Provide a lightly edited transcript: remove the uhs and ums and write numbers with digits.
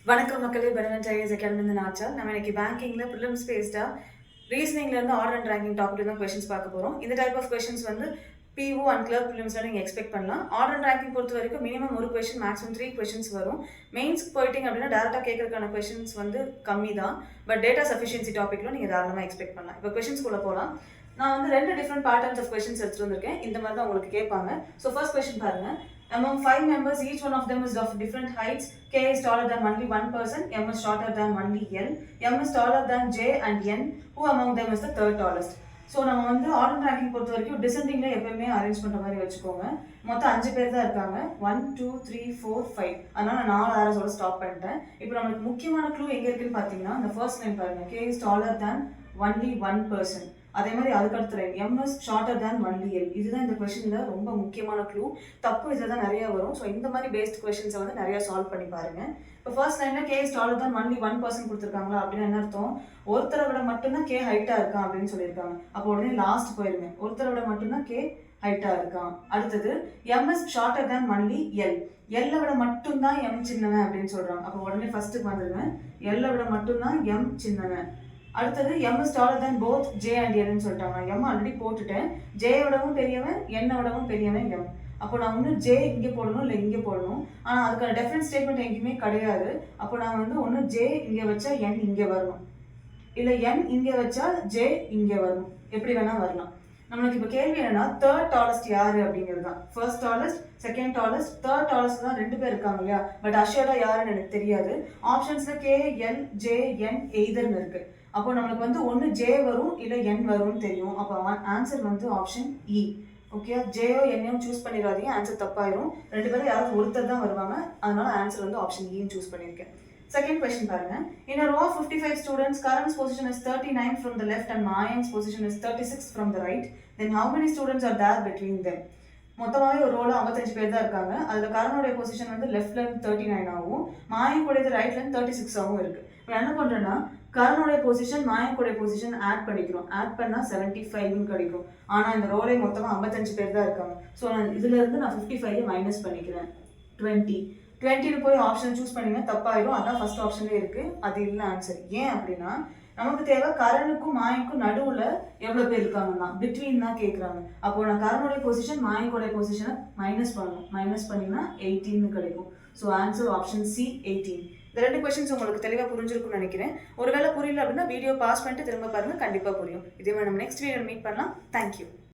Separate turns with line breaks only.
வணக்கம் மக்களே, பெனவென்ட் ஐஏஎஸ் அகாடமிலேருந்து நாச்சா. நம்ம இன்னைக்கு பேங்கிங்கில் ப்ரிலிம்ஸ் பேஸ்டாக ரீசனிங்லேருந்து ஆர்டர் அண்ட் ரேங்கிங் டாபிக் தான் கொஷின்ஸ் பார்க்க போகிறோம். இந்த டைப் ஆஃப் கொஷின்ஸ் வந்து பிஓ அண்ட் கிளர்க் ப்ரிலிம்ஸில் நீங்கள் எக்ஸ்பெக்ட் பண்ணலாம். ஆர்டர் அண்ட் ரேங்கிங் பொறுத்த வரைக்கும் மினிமம் ஒரு கொஷின், மேக்ஸிமம் 3 கொஷின்ஸ் வரும். மெயின்ஸ்க்கு போயிட்டீங்க அப்படின்னா டேரெக்டாக கேட்கறதுக்கான கொஷின்ஸ் வந்து கம்மி தான். பட் டேட்டா சஃபிஷியன்சி டாப்பிக்கில் நீங்கள் தாராளமாக எக்ஸ்பெக்ட் பண்ணலாம். இப்போ கொஷின்ஸ்குள்ளே போகலாம். நான் வந்து 2 டிஃப்ரெண்ட் பேட்டர்ன்ஸ் ஆஃப் கொஷின்ஸ் எடுத்துகிட்டு வந்திருக்கேன். இந்த மாதிரி தான் உங்களுக்கு கேட்பாங்க. ஸோ ஃபர்ஸ்ட் கொஷின் பாருங்கள். Among 5 members, each one of them is of different heights. K is taller than only one person, M is shorter than only L, M is taller than J and N. Who among them is the third tallest? So நம்ம வந்து order ranking பொறுத்த வரைக்கும் டிசெண்டிங்கில் எப்பயுமே arrange பண்ணுற மாதிரி வச்சுக்கோங்க. மொத்தம் 5 பேர் தான் இருக்காங்க. 1 2 3 4 5. அதனால நான் 4 ஆரோஸோட ஸ்டாப் பண்ணிட்டேன். இப்போ நம்மளுக்கு முக்கியமான க்ளூ எங்கே இருக்குன்னு பார்த்தீங்கன்னா, இந்த ஃபர்ஸ்ட் லைன் பாருங்க. K is taller than only one person. அதே மாதிரி அதுக்கடுத்த line M is shorter than only L. இதுதான் இந்த கொஸ்டினில் ரொம்ப முக்கியமான க்ளூ. தப்பு இதில் தான் நிறைய வரும். ஸோ இந்த மாதிரி பேஸ்ட் கொஸ்டின்ஸை வந்து நிறைய சால்வ் பண்ணி பாருங்க. இப்போ ஃபர்ஸ்ட் லைனில் K is taller than only one person கொடுத்துருக்காங்களா அப்படின்னு என்ன அர்த்தம்? ஒருத்தரை விட மட்டும்தான் K ஹைட்டாக இருக்கான் அப்படின்னு சொல்லியிருக்காங்க. அப்போ உடனே லாஸ்ட் போயிருங்க. ஒருத்தரை விட மட்டும்தான் K ஹைட்டாக இருக்கான். அடுத்தது M is shorter than only L. L விட மட்டும்தான் M சின்னவன் அப்படின்னு சொல்கிறாங்க. அப்போ உடனே ஃபர்ஸ்ட்டுக்கு வந்துருங்க. L விட மட்டும்தான் M சின்னவன். அடுத்தது M is taller than both J and N ன்னு சொல்லிட்டாங்க. M ஆல்ரெடி போட்டுட்டேன். J விடவும் பெரியவன், N விடவும் பெரியவன் M. அப்போ நான் ஒன்று J இங்கே போடணும், இல்லை இங்கே போடணும். ஆனால் அதுக்கான டெஃபரன்ஸ் ஸ்டேட்மெண்ட் எங்கேயுமே கிடையாது. அப்போ நான் வந்து ஒன்று J இங்கே வச்சா N இங்கே வரணும், இல்லை N இங்கே வச்சா J இங்கே வரணும். எப்படி வேணால் வரலாம். நம்மளுக்கு இப்போ கேள்வி என்னன்னா, தேர்ட் டாலஸ்ட் யாரு அப்படிங்கிறது தான். First tallest, second tallest, third tallest தான் 2 பேர் இருக்காங்க இல்லையா? பட் அஷியோட யாருன்னு எனக்கு தெரியாது. ஆப்ஷன்ஸ்ல K, L, J, N எய்தர்னு இருக்கு. அப்போ நம்மளுக்கு வந்து ஒன்று J வரும், இல்லை N வரும்னு தெரியும். அப்போ ஆன்சர் வந்து ஆப்ஷன் இ. ஓகே, ஜேயோ என்னையும் சூஸ் பண்ணிடாதீங்க, ஆன்சர் தப்பாயிரும். 2 பேரும் யாராவது ஒருத்தர் தான் வருவாங்க. அதனால ஆன்சர் வந்து ஆப்ஷன் இன்னு சூஸ் பண்ணியிருக்கேன். Second question பாருங்க. In a row of 55 students, Karan's position is 39 from the left and Mayan's position is 36 from the right. Then how many students are there between them? மொத்தமாகவே ஒரு ரோல 55 பேர் தான் இருக்காங்க. அதில் கரனுடைய பொசிஷன் வந்து லெஃப்ட்ல இருந்து 39 ஆகும், மாயன் கூடியது ரைட்ல இருந்து 36 ஆகும் இருக்கு. இப்போ என்ன பண்றேன்னா, கரனுடைய பொசிஷன் மாயன் கூடிய பொசிஷன் ஆட் பண்ணிக்கிறோம். ஆட் பண்ணா 75 கிடைக்கும். ஆனா இந்த ரோலே மொத்தமா 55 பேர் தான் இருக்காங்க. ஸோ இதுல இருந்து நான் 55 மைனஸ் பண்ணிக்கிறேன். 20 போய் ஆப்ஷன் சூஸ் பண்ணுங்க, தப்பாயிரும். அதான் ஃபர்ஸ்ட் ஆப்ஷன்லேயே இருக்கு, அது இல்லை ஆன்சர். ஏன் அப்படின்னா, நமக்கு தேவை கரனுக்கும் மாயனுக்கும் நடுவில் எவ்வளோ பேர் இருக்காங்கன்னா, பிட்வீன் தான் கேட்குறாங்க. அப்போ நான் கரனுடைய பொசிஷன் மாயனுடைய பொசிஷனை மைனஸ் பண்ணணும். மைனஸ் பண்ணிங்கன்னா 18 கிடைக்கும். So answer option C 18. இந்த 2 கொஸ்டின்ஸ் உங்களுக்கு தெளிவாக புரிஞ்சிருக்கும்னு நினைக்கிறேன். ஒருவேளை புரியல அப்படின்னா வீடியோ பாஸ் பண்ணிட்டு திரும்ப பாருங்க, கண்டிப்பாக புரியும். இதே மாதிரி நம்ம நெக்ஸ்ட் வீடியோ மீட் பண்ணலாம். தேங்க்யூ.